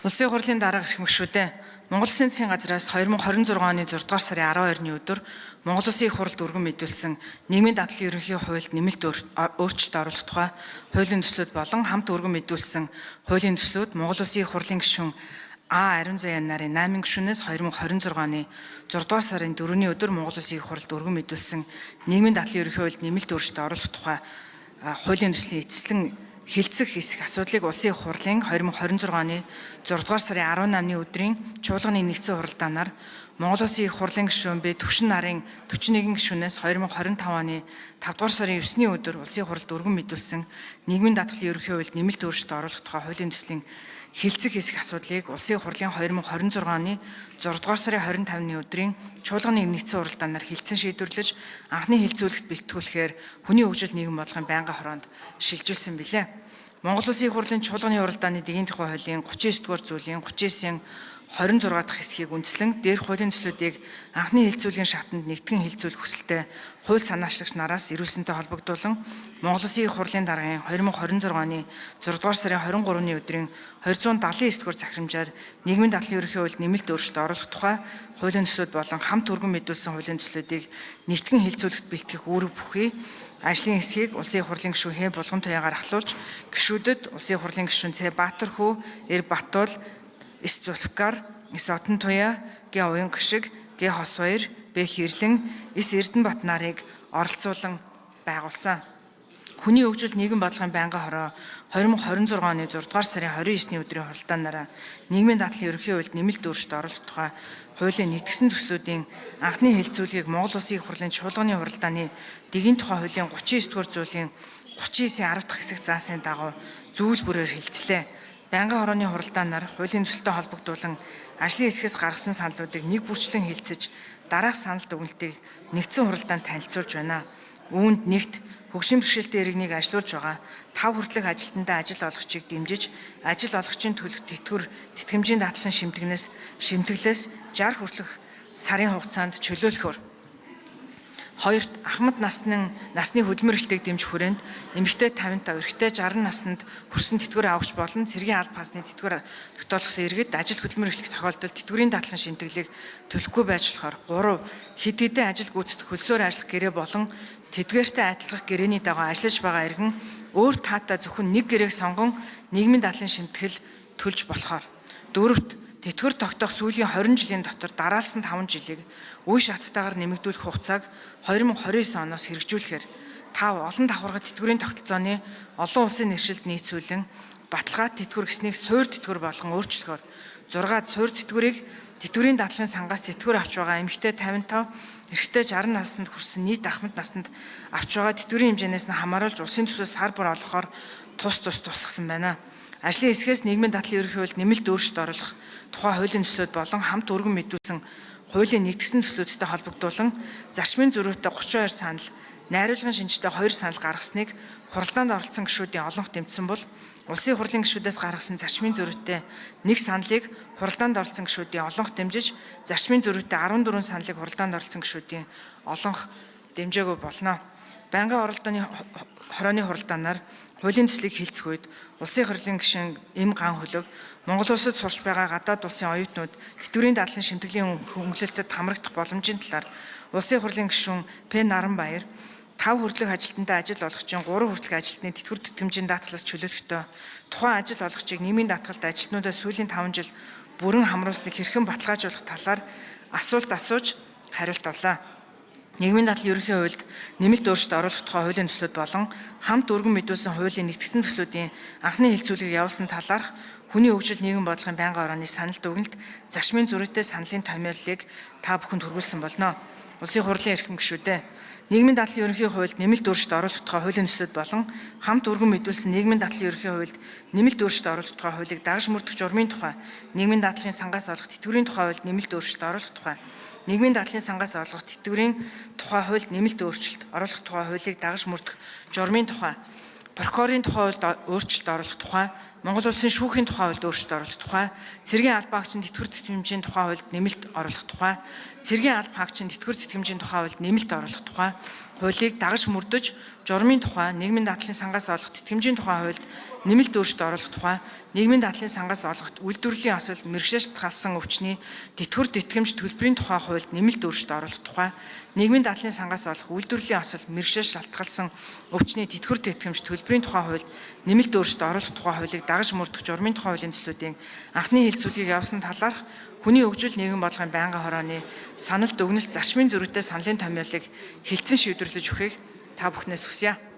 Улсын хурлын дарга гэх мэгшүүдээ Монгол Улсын засгийн газраас 2026 оны 6 дугаар сарын 12-ны өдөр Монгол Улсын их хурлд өргөн мэдүүлсэн нийгмийн дадлын ерөнхий хуульд нэмэлт өөрчлөлт оруулах тухай хуулийн төслүүд болон хамт өргөн мэдүүлсэн хуулийн төслүүд Монгол Улсын их хурлын гишүүн А. Ариун Заян нарын 8 гишүүнээс 2026 оны 6 дугаар сарын 4-ний өдөр Монгол Улсын их хурлд өргөн мэдүүлсэн нийгмийн дадлын ерөнхий хуульд нэмэлт өөрчлөлт оруулах тухай хуулийн төслийн эцэслэн хилцэх хэсэг асуудлыг Улсын их хурлын 2026 оны 6 дугаар сарын 18-ны өдрийн чуулганы нэгдсэн хуралдаанаар Монгол Улсын их хурлын гишүүн Б. Төвшин нарын 41 гишүүнээс 2025 оны 5 дугаар сарын 9-ний өдөр Улсын их хурлд өргөн мэдүүлсэн нийгмийн дадлын ерөнхий хуульд нэмэлт өөрчлөлт оруулах тухай хуулийн төслийн хилцэх хэсэг асуудлыг Улсын их хурлын 2026 оны 6 дугаар сарын 25-ны өдрийн чуулганы нэгдсэн хуралдаанаар хилцэн шийдвэрлэж анхны хилцүүлэгт бэлтгүүлэхээр хүний хөгжил нийгэм бодлогын байнгын хороонд шилжүүлсэн билээ. Монгол Улсын их хурлын чуулганы хуралдааны дэгийн тухай хуулийн 39-р зүйлийн 39-ийн 26 дахь хэсгийг үндэслэн дээрх хуулийн төслүүдийг анхны хилцүүлгийн шатанд нэгтгэн хилцүүлэх хүсэлтэй хууль санаачлагч нараас ирүүлсэнтэй холбогдуулан Монгол Улсын их хурлын даргын 2026 оны 6 дугаар сарын 23-ны өдрийн 279-р захирамжаар нийгмийн дадлын ерөнхий хуульд нэмэлт өөрчлөлт оруулах тухай хуулийн төслүүд болон хамт өргөн мэдүүлсэн хуулийн төслүүдийг нэгтгэн хилцүүлэхт бэлтгэх үүрэг бүхий ажлын хэсгийг Улсын их хурлын гишүүн Х. Булган туяагаар ахлуулж гишүүдэд Улсын их хурлын гишүүн Ц. Баатар хүү, Р. Батуул, С. Зулфкар, С. Отон туяа, Г. Уян гişиг, Г. Хос баяр, Б. Хэрлэн, С. Эрдэнэбат нарыг оролцуулан байгуулсан. Хүний хөгжил нийгэм бодлогын байнгын хороо 2026 оны 6 дугаар сарын 29-ний өдрийн хуралдаанаараа нийгмийн дадлын ерөнхий хуульд нэмэлт өөрчлөлт оруулах тухай хуулийн нэгдсэн төслүүдийн анхны хэлэлцүүлгийг Монгол Улсын их хурлын чуулганы хуралдааны дэгийн тухай хуулийн 39-р зүйлийн 39-ийн 10 дахь хэсэг заасан дагуу зөвлбөрөөр хэлцлээ. Байнгын хорооны хуралдаанаар хуулийн төсөлтэй холбогдуулан ажлын хэсгээс гаргасан саналуудыг нэг бүрчлэн хэлцэж дараах санал дүгнэлтийг нэгдсэн хуралдаанд танилцуулж байна. Үүнд нэгт хөгжим бэрхшээлтэй иргэнийг ажилуулж байгаа 5 хүртэлх ажилтнаа ажил олгогчийг дэмжиж ажил олгогчийн төлөх тэтгэмжийн дадлан шимтгэлээс 60 хүртэлх сарын хугацаанд чөлөөлөхөөр. Хоёрт ахмад насны хөдөлмөрлөлтийг дэмжих хүрээнд эмэгтэй 55, эрэгтэй 60 наснд хүрсэн тэтгэвэр авагч болон цэргийн алба хасны тэтгэвэр тогтоолгосон иргэд ажил хөдөлмөрлөх тохиолдолд тэтгэврийн дадлан шимтгэлийг төлөхгүй байж болохоор 3 хэд хэдэн ажил гүйцэтгэх хөлсөөр ажиллах гэрээ болон тэдгээртэй адилдах гэрээний дагуу ажиллаж байгаа иргэн өөр таатай зөвхөн нэг гэрээг сонгон нийгмийн дадлан шимтгэл төлж болохоор. 4-т тэтгэвэр тогтоох сүүлийн 20 жилийн дотор дараалсан 5 жилийг үе шаттайгаар нэмэгдүүлэх хугацааг 2029 оноос хэрэгжүүлэхээр 5 олон давхаргад тэтгэврийн тогтолцооны олон улсын нэршилд нийцүүлэн баталгаад тэтгэвэр гэснийг суур тэтгэвэр болгон өөрчлөхөөр. 6 суур тэтгэврийн дадлын сангаас тэтгэвэр авч байгаа эмэгтэй 55, эрэгтэй 60 наснд хүрсэн нийт ахмад наснд авч байгаа тэтгэврийн хэмжээнээс нь хамааруулж улсын төсөөс сар бүр олгохоор тусгасан байна. Ажлын хэсгээс нийгмийн дадлын ерөнхий хуульд нэмэлт өөрчлөлт оруулах тухай хуулийн төслүүд болон хамт өргөн мэдүүлсэн хуулийн нэгдсэн төслүүдтэй холбогдуулан зарчмын зөрүүтэй 32 санал, найруулгын шинжтэй 2 санал гаргасныг хуралдаанд оролцсон гишүүдийн олонх дэмжсэн бол Улсын хурлын гишүүдээс гаргасан зарчмын зөрүүтэй 1 саналыг хуралдаанд оролцсон гишүүдийн олонх дэмжиж, зарчмын зөрүүтэй 14 саналыг хуралдаанд оролцсон гишүүдийн олонх дэмжээгүй болно. Байнгын хорооны хуралдаанаар хуулийн төслийг хилцэх үед Улсын хурлын гишүүн М. Ган Хөлөг Монгол улсад сурч байгаа гадаад улсын оюутнууд тэтгэврийн дадлан шимтгэлийн хөнгөлөлтөд хамрагдах боломжийн талаар Улсын хурлын гишүүн П. Наранбаяр 5 хүртэлх ажилтнаа ажил олгогчийн 3 хүртэлх ажилтны тэтгэвэр тэтгэмжийн даатгалаас чөлөөлөхдөө тухайн ажил олгогчийг нийгмийн даатгалд ажилтнуудаа сүүлийн 5 жил бүрэн хамруулсныг хэрхэн баталгаажуулах талаар асуулт асууж хариулт авлаа. Нийгмийн дадлын ерөнхий хуульд нэмэлт өөрчлөлт оруулах тухай хуулийн төслүүд болон хамт өргөн мэдүүлсэн хуулийн нэгдсэн төслүүдийн анхны хэлэлцүүлгийг явуулсан талаарх хүний хөгжил нийгэм бодлогын байнгын хорооны санал дүгнэлт зарчмын зөрүүтэй саналын томьёоллыг та бүхэнд хүргэлсэн болно. Улсын хурлын эрхэм гишүүдээ нийгмийн дадлын ерөнхий хуульд нэмэлт өөрчлөлт оруулах тухай хуулийн төслүүд болон хамт өргөн мэдүүлсэн нийгмийн дадлын ерөнхий хуульд нэмэлт өөрчлөлт оруулах тухай хуулийг дагаж мөрдөх журмын тухай нийгмийн дадлын сангаас олох тэтгэврийн тухай хуульд нэмэлт өөрчлөлт оруулах тухай нийгмийн дадлын сангаас олох тэтгэврийн тухай хуульд нэмэлт өөрчлөлт оруулах тухай хуулийг дагаж мөрдөх журмын тухай прокурорын тухай хуульд өөрчлөлт оруулах тухай Монгол улсын шүүхийн тухай хуульд өөрчлөлт оруулах тухай цэргийн албан хаагчийн тэтгэвэр тэтгэмжийн тухай хуульд нэмэлт оруулах тухай цэргийн албан хаагчийн тэтгэвэр тэтгэмжийн тухай хуульд нэмэлт оруулах тухай хуулийг дагаж мөрдөж журмын тухай, нийгмийн дадлын сангаас олох тэтгэмжийн тухай хуульд нэмэлт өөрчлөлт оруулах тухай, нийгмийн дадлын сангаас олох үйлдвэрлэлийн осол мэргэжлж татгалсан өвчний тэтгэвэр тэтгэмж төлбөрийн тухай хуульд нэмэлт өөрчлөлт оруулах тухай, нийгмийн дадлын сангаас олох үйлдвэрлэлийн осол мэргэжлж татгалсан өвчний тэтгэвэр тэтгэмж төлбөрийн тухай хуульд нэмэлт өөрчлөлт оруулах тухай хуулийг дагаж мөрдөх журмын тухай хуулийн төслүүдийн анхны хэлэлцүүлгийг явуулсан талаарх хүний хөгжил нийгэм бодлогын байнгын хорооны саналд өгнөлт зарчмын зөрүүтэй саналын томьёолыг хэлтсэн шийдвэрлэж өгөхийг та бүхнээс хүсье.